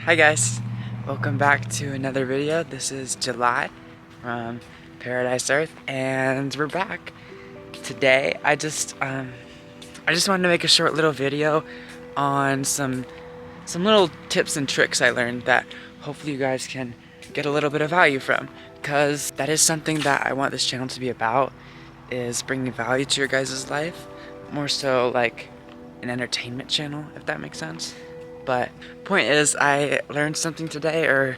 Hi guys, welcome back to another video. This is July from Paradise Earth, and we're back. Today I just wanted to make a short little video on some little tips and tricks I learned that hopefully you guys can get a little bit of value from, because that is something that I want this channel to be about, is bringing value to your guys' life, more so like an entertainment channel, if that makes sense. But point is, I learned something today, or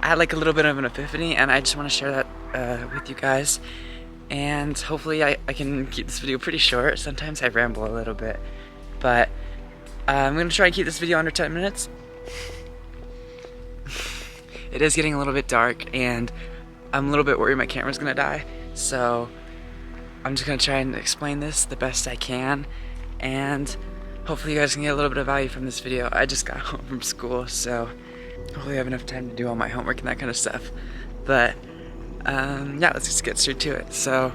I had like a little bit of an epiphany, and I just want to share that with you guys. And hopefully I can keep this video pretty short. Sometimes I ramble a little bit, but I'm going to try and keep this video under 10 minutes. It is getting a little bit dark, and I'm a little bit worried my camera's going to die, so I'm just going to try and explain this the best I can, and hopefully you guys can get a little bit of value from this video. I just got home from school, so hopefully I have enough time to do all my homework and that kind of stuff. But yeah, let's just get straight to it. So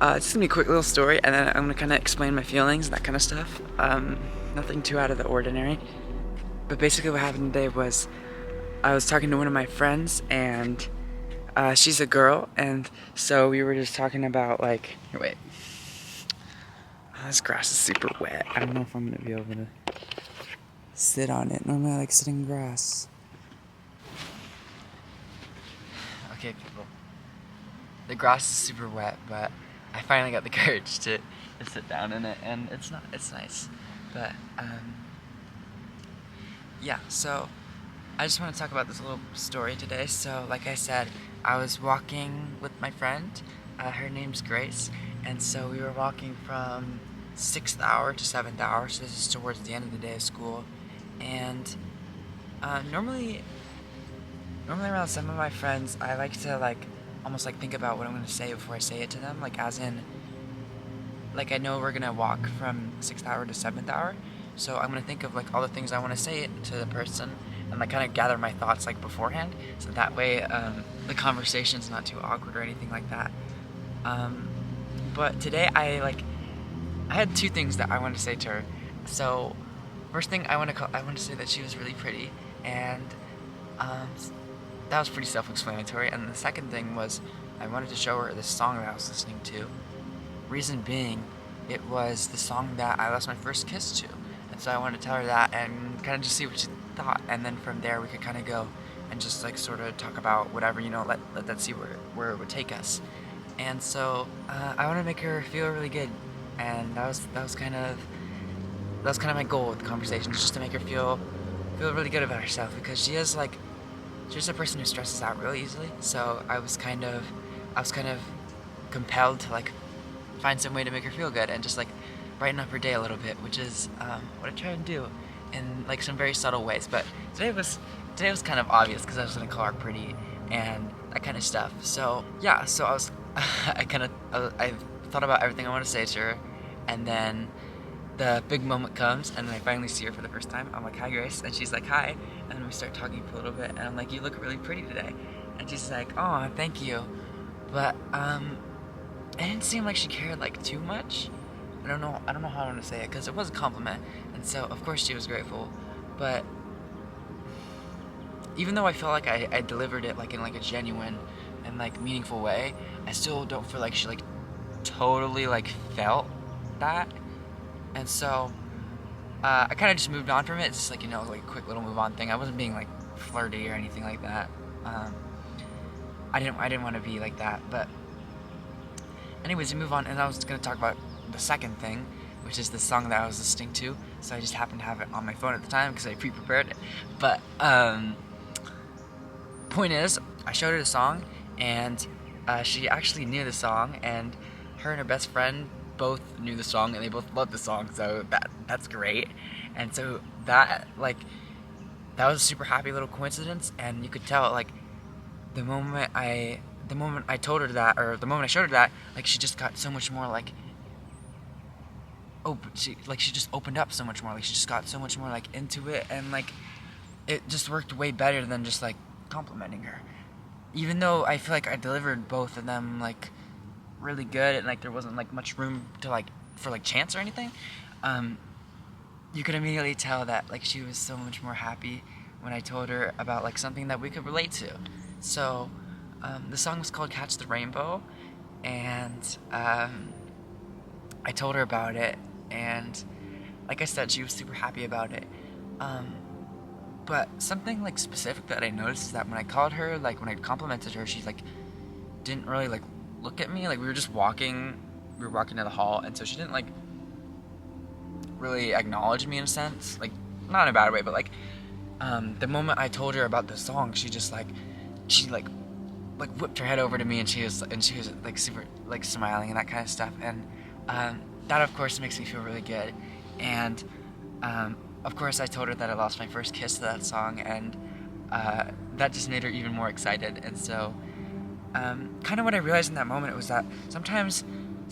it's gonna be a quick little story, and then I'm gonna kind of explain my feelings and that kind of stuff. Nothing too out of the ordinary. But basically what happened today was I was talking to one of my friends, and she's a girl, and so we were just talking about like, wait. This grass is super wet. I don't know if I'm gonna be able to sit on it. Normally I like sitting in grass. Okay, people. The grass is super wet, but I finally got the courage to sit down in it, and it's nice. But yeah, so I just want to talk about this little story today. So like I said, I was walking with my friend. Her name's Grace, and so we were walking from 6th hour to 7th hour, so this is towards the end of the day of school. And normally around some of my friends, I like to almost think about what I'm going to say before I say it to them, like as in, like I know we're going to walk from 6th hour to 7th hour, so I'm going to think of like all the things I want to say to the person, and like kind of gather my thoughts like beforehand, so that way the conversation's not too awkward or anything like that. But today I had two things that I wanted to say to her. So first thing, I want to say that she was really pretty, and that was pretty self-explanatory. And the second thing was I wanted to show her this song that I was listening to. Reason being, it was the song that I lost my first kiss to, and so I wanted to tell her that and kind of just see what she thought, and then from there we could kind of go and just like sort of talk about whatever, let that see where it would take us. And so I want to make her feel really good, and that was kind of my goal with the conversation, just to make her feel really good about herself, because she's a person who stresses out really easily. So I was kind of compelled to find some way to make her feel good and just brighten up her day a little bit, which is what I try and do in some very subtle ways. But today was kind of obvious because I was gonna call her pretty and that kind of stuff. So yeah, so I was I thought about everything I want to say to her, and then the big moment comes, and I finally see her for the first time. I'm like, "Hi, Grace," and she's like, "Hi," and then we start talking for a little bit, and I'm like, "You look really pretty today," and she's like, "Oh, thank you," but it didn't seem like she cared too much. I don't know how I want to say it, because it was a compliment, and so of course she was grateful, but even though I felt like I delivered it in a genuine and meaningful way, I still don't feel like she totally felt that. And so I kind of just moved on from it. It's just a quick little move on thing. I wasn't being flirty or anything like that. I didn't want to be like that. But anyways, we move on, and I was gonna talk about the second thing, which is the song that I was listening to. So I just happened to have it on my phone at the time because I pre-prepared it. But point is, I showed her the song, and she actually knew the song, and her and her best friend both knew the song, and they both loved the song, so that's great. And so that was a super happy little coincidence, and you could tell the moment I told her that, or the moment I showed her that, she just got so much more she just opened up so much more, she just got so much more into it, and it just worked way better than just complimenting her. Even though I feel I delivered both of them really good, and there wasn't much room to for chance or anything, you could immediately tell that she was so much more happy when I told her about like something that we could relate to. So the song was called Catch the Rainbow, and I told her about it, and like I said, she was super happy about it. Um, but something like specific that I noticed is that when I called her, like when I complimented her, she like didn't really like look at me. Like we were walking to the hall, and so she didn't like really acknowledge me in a sense, like not in a bad way, but like the moment I told her about the song, she like whipped her head over to me, and she was like super like smiling and that kind of stuff, and that of course makes me feel really good, and of course I told her that I lost my first kiss to that song, and that just made her even more excited, and so kind of what I realized in that moment was that sometimes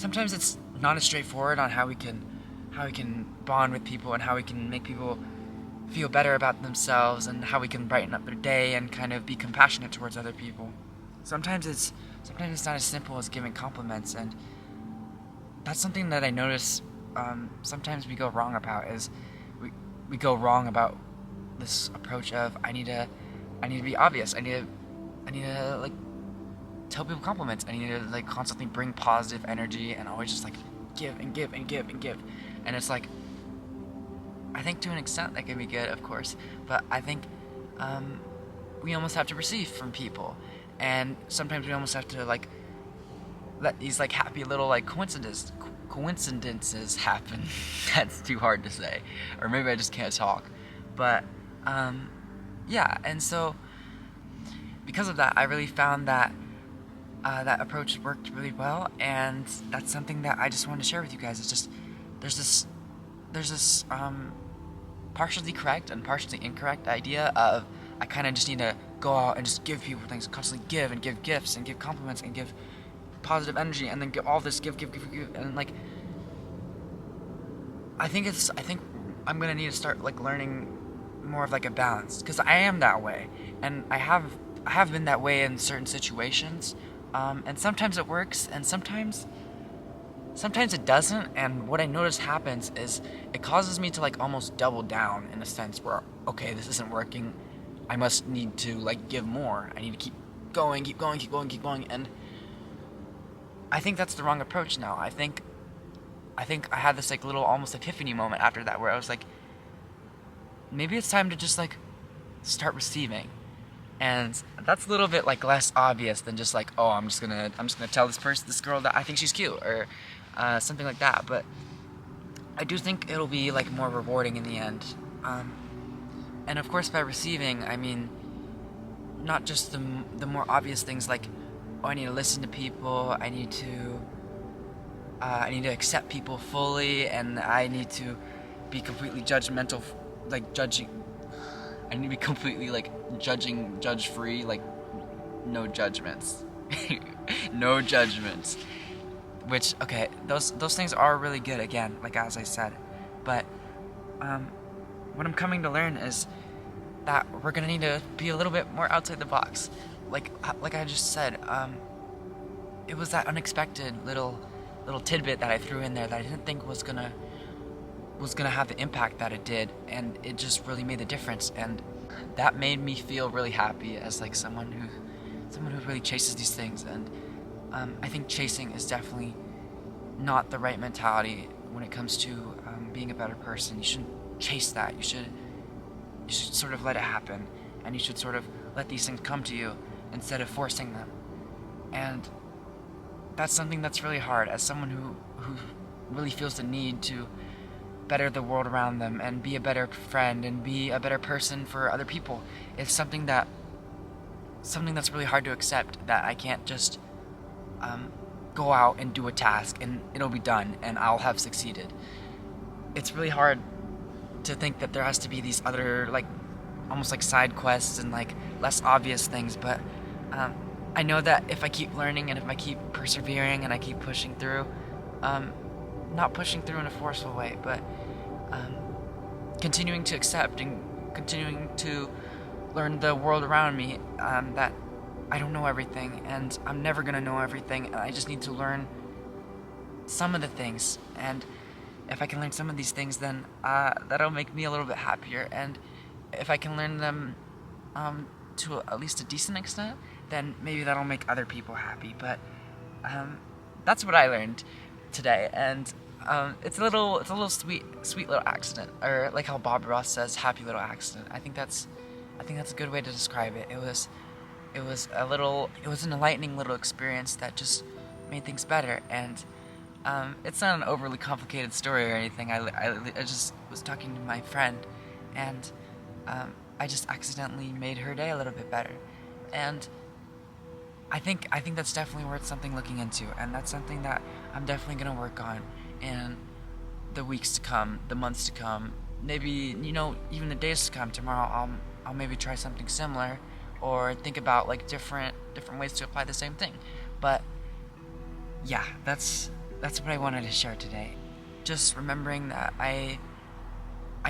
it's not as straightforward on how we can bond with people and how we can make people feel better about themselves and how we can brighten up their day and kind of be compassionate towards other people. Sometimes it's not as simple as giving compliments, and that's something that I notice sometimes we go wrong about is we go wrong about this approach of I need to be obvious. I need to like tell people compliments. I need to like constantly bring positive energy and always just like give and give and give and give. And it's like I think to an extent that can be good, of course, but I think we almost have to receive from people, and sometimes we almost have to like let these like happy little like coincidences happen. That's too hard to say, or maybe I just can't talk. But yeah, and so because of that, I really found that that approach worked really well, and that's something that I just wanted to share with you guys. It's just there's this partially correct and partially incorrect idea of I kind of just need to go out and just give people things, constantly give and give gifts and give compliments and give positive energy, and then give all this give, and like I think I'm gonna need to start like learning more of like a balance, because I am that way, and I have been that way in certain situations, and sometimes it works, and sometimes it doesn't. And what I notice happens is it causes me to like almost double down in a sense where okay, this isn't working, I must need to like give more, I need to keep going, and I think that's the wrong approach now. I think I had this like little almost epiphany moment after that where I was like, maybe it's time to just like start receiving. And that's a little bit like less obvious than just like, oh, I'm just gonna tell this girl that I think she's cute, or something like that. But I do think it'll be like more rewarding in the end. And of course, by receiving, I mean not just the more obvious things like, oh, I need to listen to people, I need to accept people fully, and I need to be completely judgmental, like judging. I need to be completely like judge free, like no judgments, no judgments. Which okay, those things are really good again, like as I said, but what I'm coming to learn is that we're gonna need to be a little bit more outside the box. Like I just said, it was that unexpected little tidbit that I threw in there that I didn't think was gonna have the impact that it did, and it just really made the difference, and that made me feel really happy as like someone who really chases these things. And I think chasing is definitely not the right mentality when it comes to being a better person. You shouldn't chase that. You should sort of let it happen, and you should sort of let these things come to you instead of forcing them. And that's something that's really hard as someone who really feels the need to better the world around them and be a better friend and be a better person for other people. It's something that's really hard to accept, that I can't just go out and do a task and it'll be done and I'll have succeeded. It's really hard to think that there has to be these other like almost like side quests and like less obvious things, but I know that if I keep learning and if I keep persevering and I keep pushing through, not pushing through in a forceful way, but continuing to accept and continuing to learn the world around me, that I don't know everything and I'm never gonna know everything, and I just need to learn some of the things, and if I can learn some of these things, then that'll make me a little bit happier, and if I can learn them to at least a decent extent, then maybe that'll make other people happy. But um, that's what I learned today, and it's a little sweet little accident, or like how Bob Ross says, happy little accident. I think that's a good way to describe it. It was an enlightening little experience that just made things better, and it's not an overly complicated story or anything. I just was talking to my friend, and I just accidentally made her day a little bit better, and I think that's definitely worth something looking into, and that's something that I'm definitely gonna work on in the weeks to come, the months to come, maybe even the days to come. Tomorrow I'll maybe try something similar, or think about like different ways to apply the same thing. But yeah, that's what I wanted to share today. Just remembering that I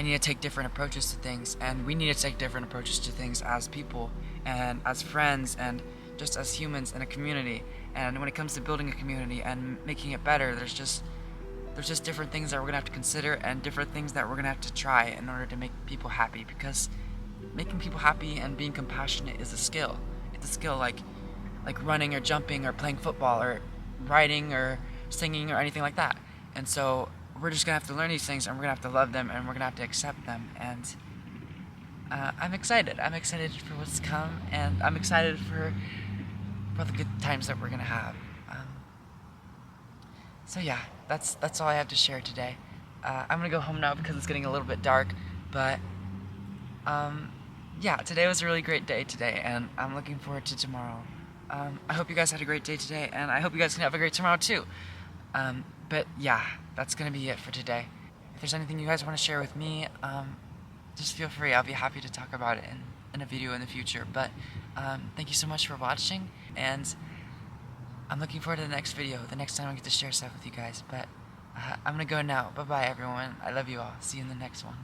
need to take different approaches to things, and we need to take different approaches to things as people and as friends and just as humans in a community. And when it comes to building a community and making it better, there's just different things that we're gonna have to consider, and different things that we're gonna have to try in order to make people happy. Because making people happy and being compassionate is a skill. It's a skill like running or jumping or playing football or writing or singing or anything like that. And so we're just gonna have to learn these things, and we're gonna have to love them, and we're gonna have to accept them. And I'm excited. I'm excited for what's to come, and I'm excited for the good times that we're gonna have. So yeah, that's all I have to share today. I'm gonna go home now because it's getting a little bit dark. But yeah, today was a really great day today, and I'm looking forward to tomorrow. I hope you guys had a great day today, and I hope you guys can have a great tomorrow too. But yeah, that's gonna be it for today. If there's anything you guys want to share with me, just feel free. I'll be happy to talk about it in a video in the future. But thank you so much for watching, and I'm looking forward to the next video, the next time I get to share stuff with you guys. But I'm gonna go now. Bye bye, everyone. I love you all. See you in the next one.